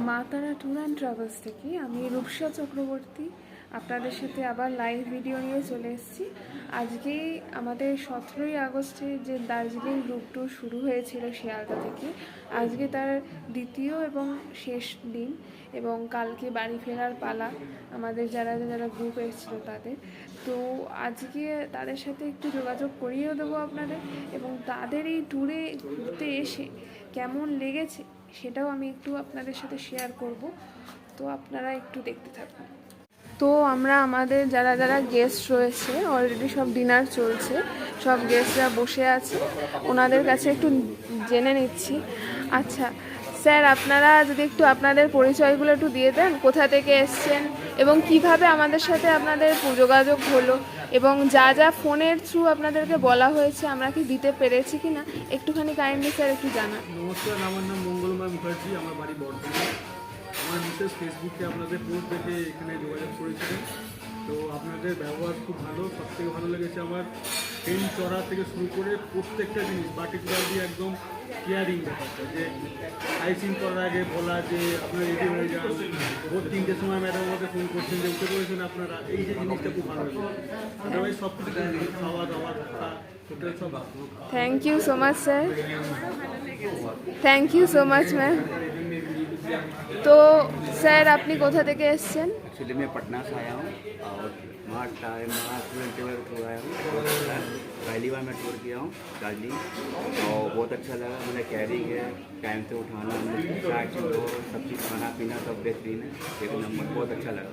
মা তারা tour and travels থেকে আমি রূপসা চক্রবর্তী আপনাদের সাথে আবার লাইভ ভিডিও নিয়ে চলে এসেছি। আজকেই আমাদের 17ই আগস্টে যে দার্জিলিং রুট ট্যুর শুরু হয়েছিল শিয়ালদা থেকে, আজকে তার দ্বিতীয় এবং শেষ দিন এবং কালকে বাড়ি ফেরার পালা আমাদের যারা যারা গ্রুপ এসেছিল তাদের। তো আজকে তাদের সাথে একটু যোগাযোগ করিয়েও দেবো আপনাদের, এবং তাদের এই ট্যুরে ঘুরতে এসে কেমন লেগেছে সেটাও আমি একটু আপনাদের সাথে শেয়ার করব। তো আপনারা একটু দেখতে থাকুন। তো আমরা আমাদের যারা যারা গেস্ট রয়েছে, অলরেডি সব ডিনার চলছে, সব গেস্টরা বসে আছে, ওনাদের কাছে একটু জেনে নিচ্ছি। আচ্ছা স্যার, আপনারা যদি একটু আপনাদের পরিচয়গুলো একটু দিয়ে দেন, কোথা থেকে এসছেন এবং কিভাবে আমাদের সাথে আপনাদের যোগাযোগ হলো, এবং যা যা ফোনের থ্রু আপনাদেরকে বলা হয়েছে আমরা কি দিতে পেরেছি কিনা একটুখানি কাইন্ডলি স্যার একটু জানান। নমস্কার, আমার নাম মঙ্গলময় মুখার্জি, আমার বাড়ি বর্ধমান। আমার মিসেস ফেসবুকে আপনাদের পোস্ট দেখে এখানে যোগাযোগ করেছিলেন। তো আপনাদের ব্যবহার খুব ভালো, সবথেকে ভালো লেগেছে আমার ট্রেন চড়া থেকে শুরু করে প্রত্যেকটা জিনিস পার্টিকুলারলি একদম কেয়ারিং ব্যাপারটা, যে আইসিং করার আগে বলা যে আপনারা রেডি হয়ে যান, ভোর 3টের সময় ম্যাডাম আমাকে ফোন করছেন যে উঠে পড়েছেন আপনারা, এই যে জিনিসটা খুব ভালো লাগে। আদারওয়াইজ সব কিছু খাওয়া দাওয়া থাকা হোটেল সব ভালো। Thank you so much sir, thank you so much ma'am. তো স্যার আপনি কোথা থেকে এসছেন? एक्चुअली मैं पटना से आया हूँ और वहाँ टूर टूर आया हूँ। पहली बार मैं टूर किया हूँ दार्जिलिंग, और बहुत अच्छा लगा। मैंने कैरिंग है, टाइम से उठाना, सब चीज़ खाना पीना सब बेहतरीन है, एक नंबर, बहुत अच्छा लगा।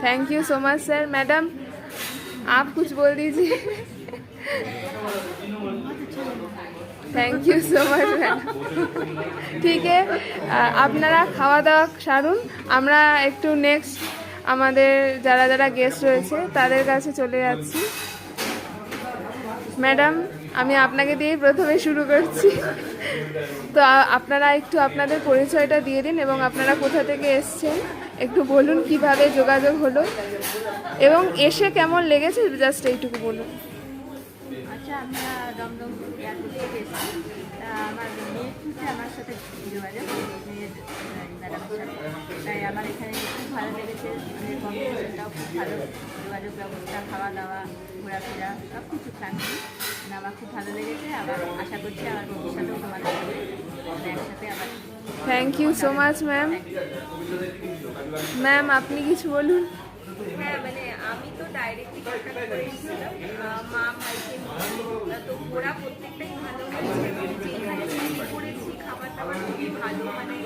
Thank you so much sir. Madam आप कुछ बोल दीजिए। Thank you so much madam. ঠিক আছে, আপনারা খাওয়া দাওয়া সারুন, আমরা একটু নেক্সট আমাদের যারা যারা গেস্ট রয়েছে তাদের কাছে চলে যাচ্ছি। ম্যাডাম আমি আপনাকে দিয়েই প্রথমে শুরু করছি। তো আপনারা একটু আপনাদের পরিচয়টা দিয়ে দিন এবং আপনারা কোথা থেকে এসছেন একটু বলুন, কিভাবে যোগাযোগ হলো এবং এসে কেমন লেগেছে জাস্ট এইটুকু বলুন। আচ্ছা, আমরা দমদম এয়ারপোর্ট থেকে এসেছি। আমার মেয়ের থ্রুতে আমার সাথে যোগাযোগ, মেয়ের ম্যাডামের সাথে, তাই আমার এখানে খুব ভালো লেগেছে। মেয়ের কম্পিটিশনটাও খুব ভালো, যোগাযোগ ব্যবস্থা, খাওয়া দাওয়া, ঘোরাফেরা সব কিছু ফ্যামিলি আমার খুব ভালো লেগেছে। আবার আশা করছি আমার ভবিষ্যতেও তোমাদের সাথে একসাথে আবার। Thank you so much ma'am. Ma'am আপনি কিছু বলুন। হ্যাঁ, মানে আমি তো ডাইরেক্টলি কন্ট্যাক্ট করেছিলাম মা ভাইকে নিয়ে। তো ওরা প্রত্যেকটাই ভালো হয়েছে, যেখানে করেছি খাবার দাবার খুবই ভালো, মানে